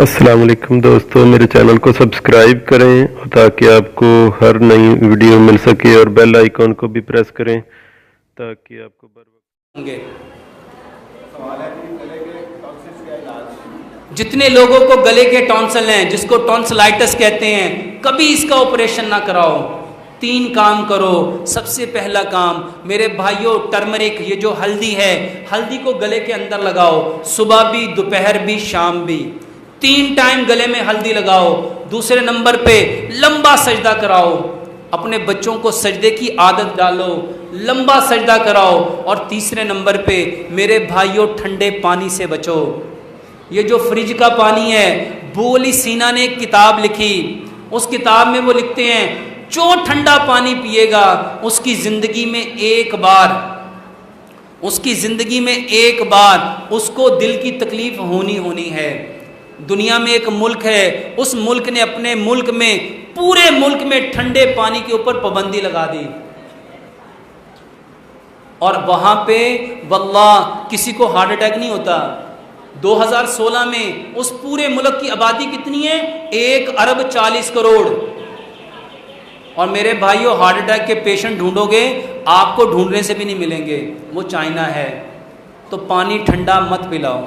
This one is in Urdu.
السلام علیکم دوستو، میرے چینل کو سبسکرائب کریں تاکہ آپ کو ہر نئی ویڈیو مل سکے، اور بیل آئیکن کو بھی پریس کریں تاکہ آپ کو بر وقت ہوں گے۔ جتنے لوگوں کو گلے کے ٹونسل ہیں، جس کو ٹونسلائٹس کہتے ہیں، کبھی اس کا آپریشن نہ کراؤ۔ 3 کام کرو۔ سب سے پہلا کام میرے بھائیوں، ٹرمرک، یہ جو ہلدی ہے، ہلدی کو گلے کے اندر لگاؤ، صبح بھی، دوپہر بھی، شام بھی، 3 ٹائم گلے میں ہلدی لگاؤ۔ دوسرے نمبر پہ لمبا سجدہ کراؤ، اپنے بچوں کو سجدے کی عادت ڈالو، لمبا سجدہ کراؤ۔ اور تیسرے نمبر پہ میرے بھائیوں، ٹھنڈے پانی سے بچو۔ یہ جو فریج کا پانی ہے، بو علی سینا نے ایک کتاب لکھی، اس کتاب میں وہ لکھتے ہیں جو ٹھنڈا پانی پیے گا اس کی زندگی میں ایک بار اس کو دل کی تکلیف ہونی ہے۔ دنیا میں ایک ملک ہے، اس ملک نے اپنے ملک میں، پورے ملک میں ٹھنڈے پانی کے اوپر پابندی لگا دی، اور وہاں پہ واللہ کسی کو ہارٹ اٹیک نہیں ہوتا۔ 2016 میں اس پورے ملک کی آبادی کتنی ہے؟ 1,40,40,000,000۔ اور میرے بھائیوں، ہارٹ اٹیک کے پیشنٹ ڈھونڈو گے، آپ کو ڈھونڈنے سے بھی نہیں ملیں گے، وہ چائنا ہے۔ تو پانی ٹھنڈا مت پلاؤ۔